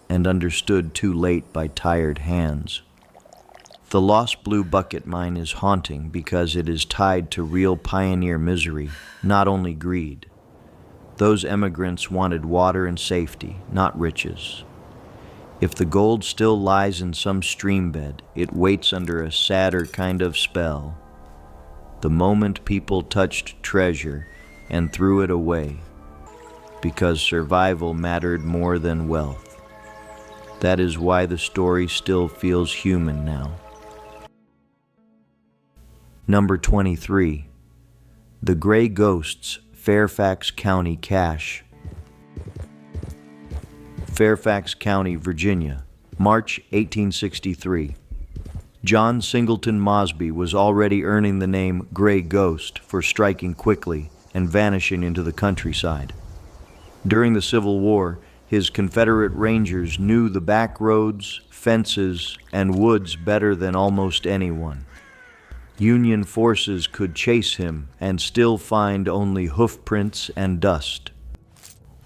and understood too late by tired hands. The Lost Blue Bucket Mine is haunting because it is tied to real pioneer misery, not only greed. Those emigrants wanted water and safety, not riches. If the gold still lies in some stream bed, it waits under a sadder kind of spell. The moment people touched treasure and threw it away, because survival mattered more than wealth. That is why the story still feels human now. Number 23. The Gray Ghosts, Fairfax County Cache. Fairfax County, Virginia, March 1863. John Singleton Mosby was already earning the name Gray Ghost for striking quickly and vanishing into the countryside. During the Civil War, his Confederate Rangers knew the back roads, fences, and woods better than almost anyone. Union forces could chase him and still find only hoofprints and dust.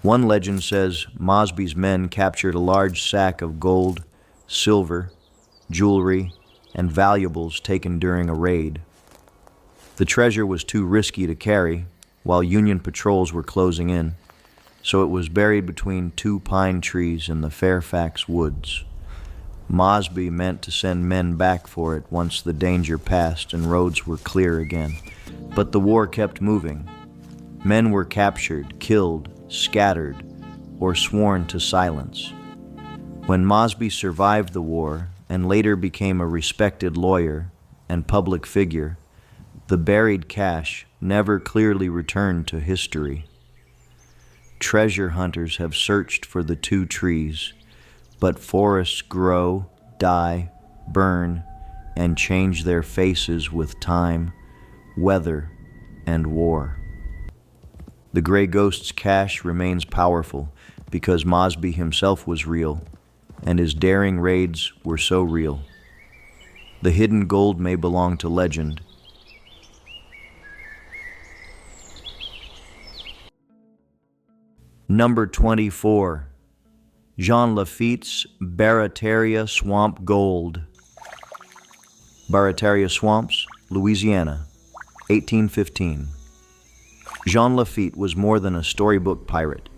One legend says Mosby's men captured a large sack of gold, silver, jewelry, and valuables taken during a raid. The treasure was too risky to carry while Union patrols were closing in, so it was buried between two pine trees in the Fairfax woods. Mosby meant to send men back for it once the danger passed and roads were clear again. But the war kept moving. Men were captured, killed, scattered, or sworn to silence. When Mosby survived the war and later became a respected lawyer and public figure, the buried cache never clearly returned to history. Treasure hunters have searched for the two trees, but forests grow, die, burn, and change their faces with time, weather, and war. The Gray Ghost's cache remains powerful because Mosby himself was real, and his daring raids were so real. The hidden gold may belong to legend. Number 24. Jean Lafitte's Barataria Swamp Gold. Barataria Swamps, Louisiana, 1815. Jean Lafitte was more than a storybook pirate.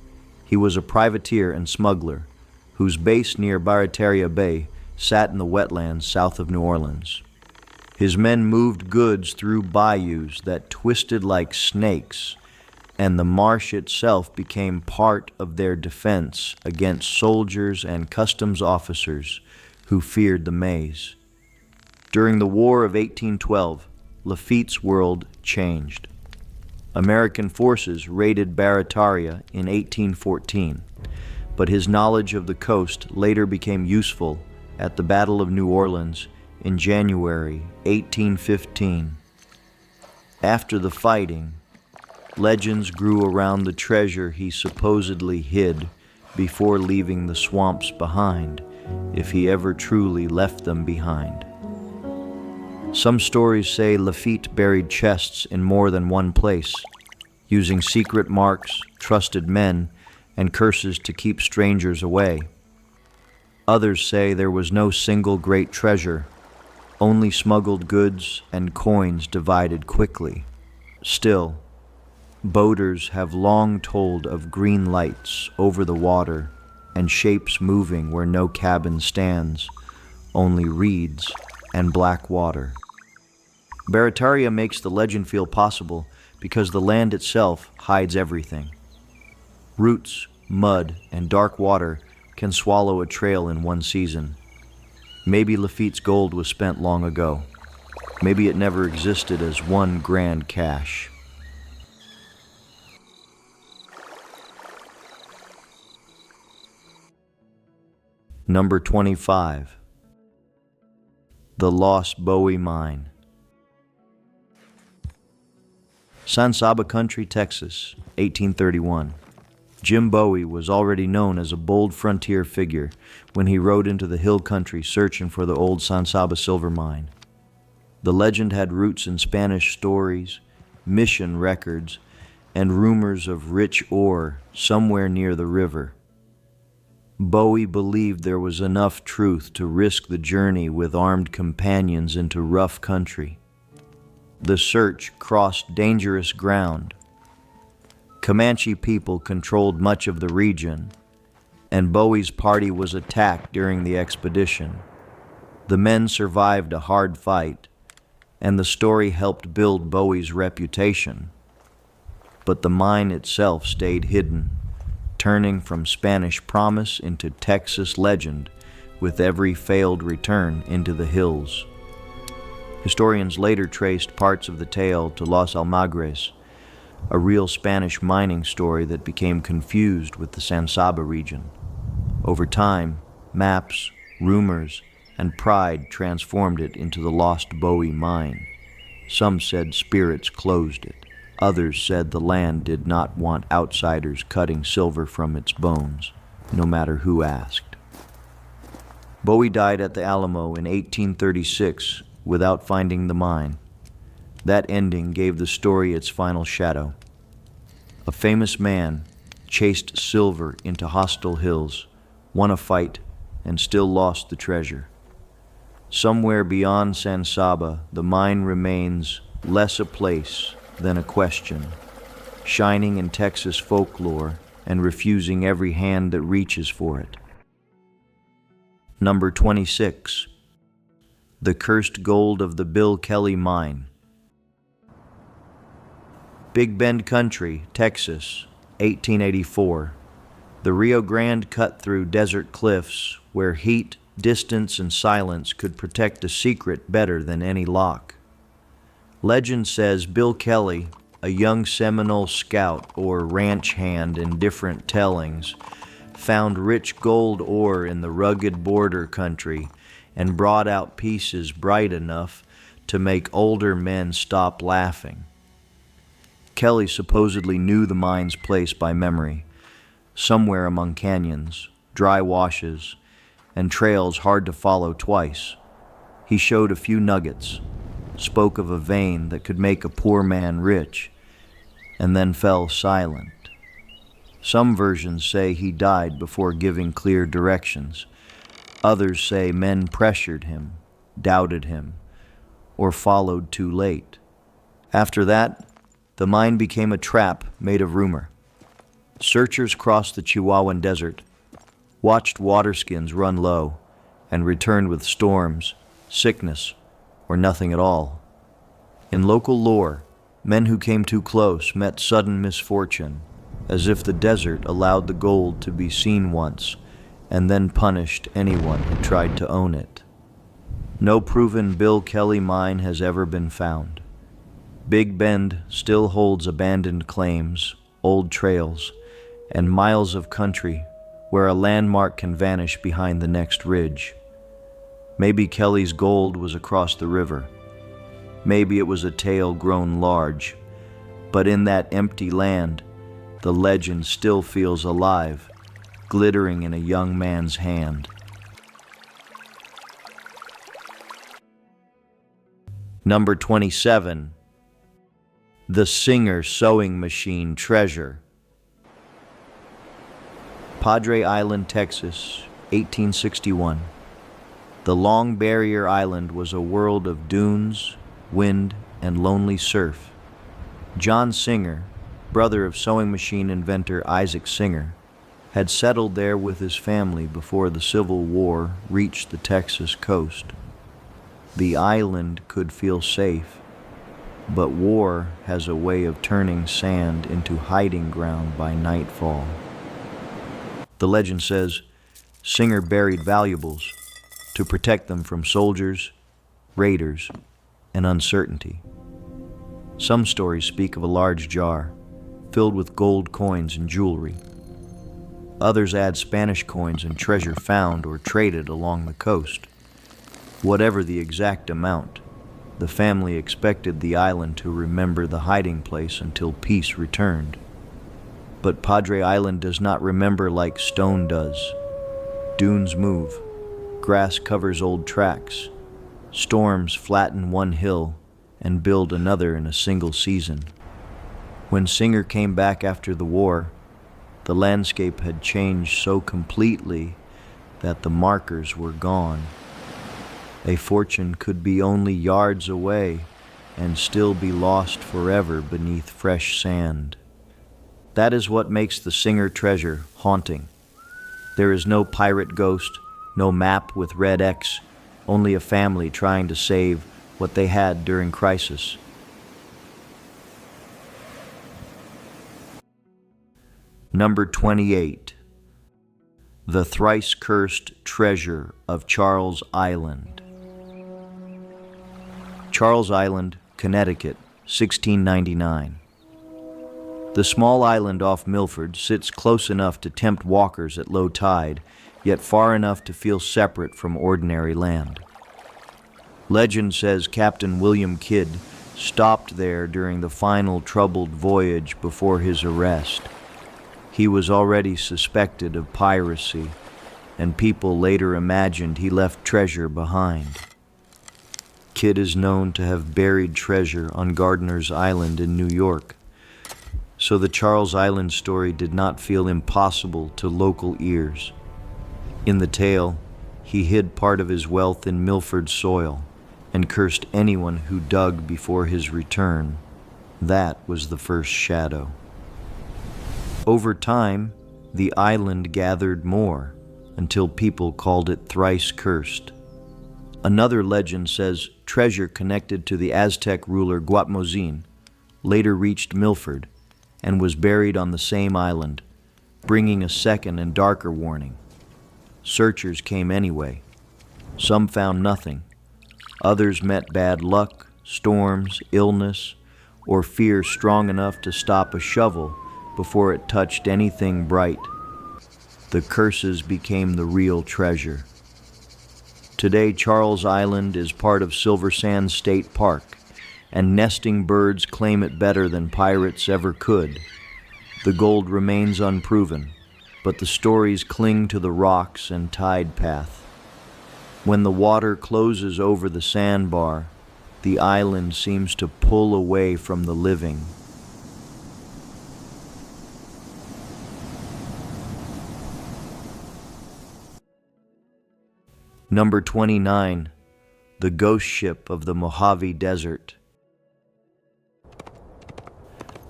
He was a privateer and smuggler whose base near Barataria Bay sat in the wetlands south of New Orleans. His men moved goods through bayous that twisted like snakes, and the marsh itself became part of their defense against soldiers and customs officers who feared the maze. During the War of 1812, Lafitte's world changed. American forces raided Barataria in 1814, but his knowledge of the coast later became useful at the Battle of New Orleans in January 1815. After the fighting, legends grew around the treasure he supposedly hid before leaving the swamps behind, if he ever truly left them behind. Some stories say Lafitte buried chests in more than one place, using secret marks, trusted men, and curses to keep strangers away. Others say there was no single great treasure, only smuggled goods and coins divided quickly. Still, boaters have long told of green lights over the water and shapes moving where no cabin stands, only reeds and black water. Barataria makes the legend feel possible because the land itself hides everything. Roots, mud, and dark water can swallow a trail in one season. Maybe Lafitte's gold was spent long ago. Maybe it never existed as one grand cache. Number 25. The Lost Bowie Mine. San Saba Country, Texas, 1831. Jim Bowie was already known as a bold frontier figure when he rode into the hill country searching for the old San Saba silver mine. The legend had roots in Spanish stories, mission records, and rumors of rich ore somewhere near the river. Bowie believed there was enough truth to risk the journey with armed companions into rough country. The search crossed dangerous ground. Comanche people controlled much of the region, and Bowie's party was attacked during the expedition. The men survived a hard fight, and the story helped build Bowie's reputation. But the mine itself stayed hidden, turning from Spanish promise into Texas legend with every failed return into the hills. Historians later traced parts of the tale to Los Almagres, a real Spanish mining story that became confused with the San Saba region. Over time, maps, rumors, and pride transformed it into the Lost Bowie Mine. Some said spirits closed it. Others said the land did not want outsiders cutting silver from its bones, no matter who asked. Bowie died at the Alamo in 1836 without finding the mine. That ending gave the story its final shadow. A famous man chased silver into hostile hills, won a fight, and still lost the treasure. Somewhere beyond San Saba, the mine remains less a place than a question, shining in Texas folklore and refusing every hand that reaches for it. Number 26. The Cursed Gold of the Bill Kelly Mine. Big Bend Country, Texas, 1884. The Rio Grande cut through desert cliffs where heat, distance, and silence could protect a secret better than any lock. Legend says Bill Kelly, a young Seminole scout or ranch hand in different tellings, found rich gold ore in the rugged border country and brought out pieces bright enough to make older men stop laughing. Kelly supposedly knew the mine's place by memory, somewhere among canyons, dry washes, and trails hard to follow twice. He showed a few nuggets, spoke of a vein that could make a poor man rich, and then fell silent. Some versions say he died before giving clear directions. Others say men pressured him, doubted him, or followed too late. After that, the mine became a trap made of rumor. Searchers crossed the Chihuahuan Desert, watched waterskins run low, and returned with storms, sickness, or nothing at all. In local lore, men who came too close met sudden misfortune, as if the desert allowed the gold to be seen once, and then punished anyone who tried to own it. No proven Bill Kelly mine has ever been found. Big Bend still holds abandoned claims, old trails, and miles of country where a landmark can vanish behind the next ridge. Maybe Kelly's gold was across the river. Maybe it was a tale grown large. But in that empty land, the legend still feels alive, glittering in a young man's hand. Number 27. The Singer Sewing Machine Treasure. Padre Island, Texas, 1861. The Long Barrier Island was a world of dunes, wind, and lonely surf. John Singer, brother of sewing machine inventor Isaac Singer, had settled there with his family before the Civil War reached the Texas coast. The island could feel safe, but war has a way of turning sand into hiding ground by nightfall. The legend says Singer buried valuables to protect them from soldiers, raiders, and uncertainty. Some stories speak of a large jar filled with gold coins and jewelry. Others add Spanish coins and treasure found or traded along the coast. Whatever the exact amount, the family expected the island to remember the hiding place until peace returned. But Padre Island does not remember like stone does. Dunes move, grass covers old tracks, storms flatten one hill and build another in a single season. When Singer came back after the war, the landscape had changed so completely that the markers were gone. A fortune could be only yards away and still be lost forever beneath fresh sand. That is what makes the Singer treasure haunting. There is no pirate ghost, no map with red X, only a family trying to save what they had during crisis. Number 28. The Thrice Cursed Treasure of Charles Island. Charles Island, Connecticut, 1699. The small island off Milford sits close enough to tempt walkers at low tide, yet far enough to feel separate from ordinary land. Legend says Captain William Kidd stopped there during the final troubled voyage before his arrest. He was already suspected of piracy, and people later imagined he left treasure behind. Kidd is known to have buried treasure on Gardiner's Island in New York, so the Charles Island story did not feel impossible to local ears. In the tale, he hid part of his wealth in Milford soil and cursed anyone who dug before his return. That was the first shadow. Over time, the island gathered more until people called it thrice cursed. Another legend says treasure connected to the Aztec ruler Guatmozin later reached Milford and was buried on the same island, bringing a second and darker warning. Searchers came anyway. Some found nothing. Others met bad luck, storms, illness, or fear strong enough to stop a shovel before it touched anything bright. The curses became the real treasure. Today, Charles Island is part of Silver Sands State Park, and nesting birds claim it better than pirates ever could. The gold remains unproven, but the stories cling to the rocks and tide path. When the water closes over the sandbar, the island seems to pull away from the living. Number 29. The Ghost Ship of the Mojave Desert.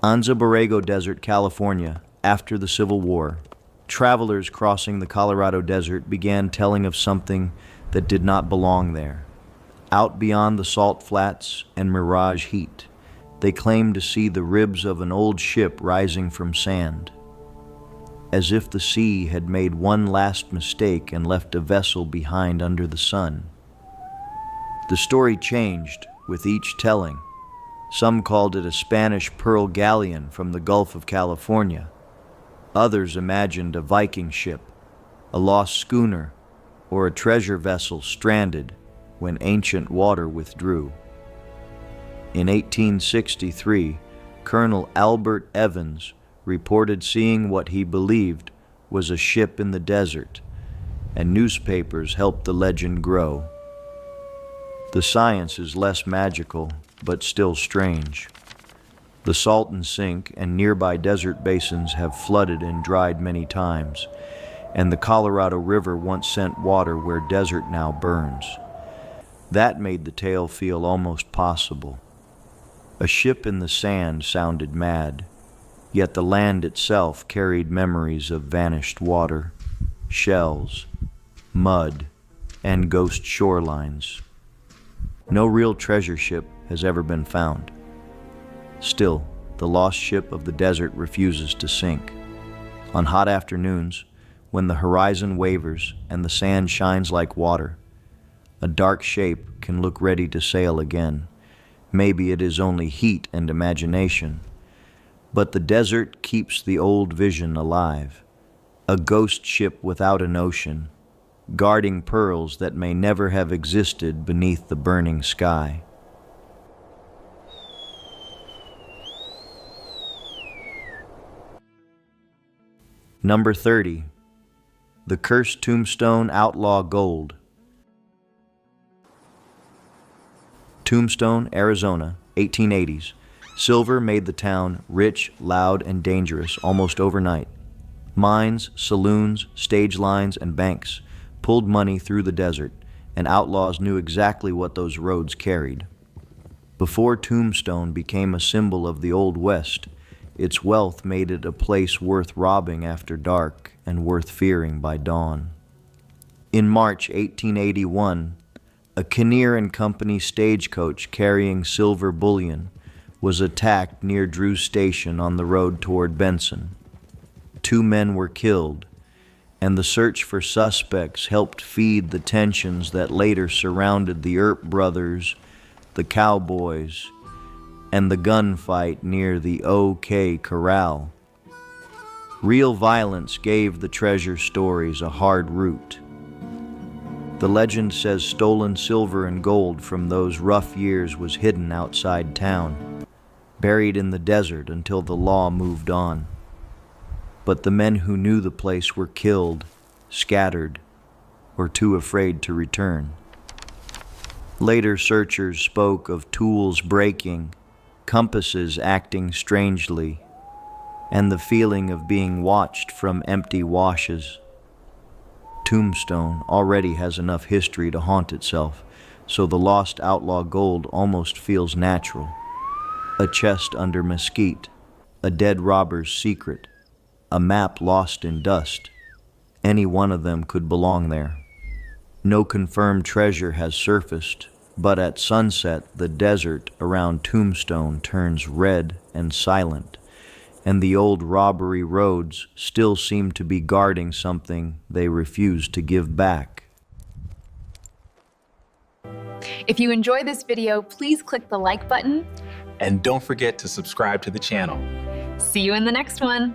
Anza Borrego Desert, California, after the Civil War, travelers crossing the Colorado Desert began telling of something that did not belong there. Out beyond the salt flats and mirage heat, they claimed to see the ribs of an old ship rising from sand. As if the sea had made one last mistake and left a vessel behind under the sun. The story changed with each telling. Some called it a Spanish pearl galleon from the Gulf of California. Others imagined a Viking ship, a lost schooner, or a treasure vessel stranded when ancient water withdrew. In 1863, Colonel Albert Evans reported seeing what he believed was a ship in the desert, and newspapers helped the legend grow. The science is less magical, but still strange. The Salton Sink and nearby desert basins have flooded and dried many times, and the Colorado River once sent water where desert now burns. That made the tale feel almost possible. A ship in the sand sounded mad, yet the land itself carried memories of vanished water, shells, mud, and ghost shorelines. No real treasure ship has ever been found. Still, the lost ship of the desert refuses to sink. On hot afternoons, when the horizon wavers and the sand shines like water, a dark shape can look ready to sail again. Maybe it is only heat and imagination, but the desert keeps the old vision alive. A ghost ship without an ocean, guarding pearls that may never have existed beneath the burning sky. Number 30. The Cursed Tombstone Outlaw Gold. Tombstone, Arizona, 1880s. Silver made the town rich, loud, and dangerous almost overnight. Mines, saloons, stage lines, and banks pulled money through the desert, and outlaws knew exactly what those roads carried. Before Tombstone became a symbol of the Old West, its wealth made it a place worth robbing after dark and worth fearing by dawn. In March 1881, a Kinnear and Company stagecoach carrying silver bullion was attacked near Drew's Station on the road toward Benson. 2 men were killed, and the search for suspects helped feed the tensions that later surrounded the Earp brothers, the cowboys, and the gunfight near the OK Corral. Real violence gave the treasure stories a hard route. The legend says stolen silver and gold from those rough years was hidden outside town, buried in the desert until the law moved on. But the men who knew the place were killed, scattered, or too afraid to return. Later searchers spoke of tools breaking, compasses acting strangely, and the feeling of being watched from empty washes. Tombstone already has enough history to haunt itself, so the lost outlaw gold almost feels natural. A chest under mesquite, a dead robber's secret, a map lost in dust. Any one of them could belong there. No confirmed treasure has surfaced, but at sunset the desert around Tombstone turns red and silent, and the old robbery roads still seem to be guarding something they refuse to give back. If you enjoy this video, please click the like button. And don't forget to subscribe to the channel. See you in the next one.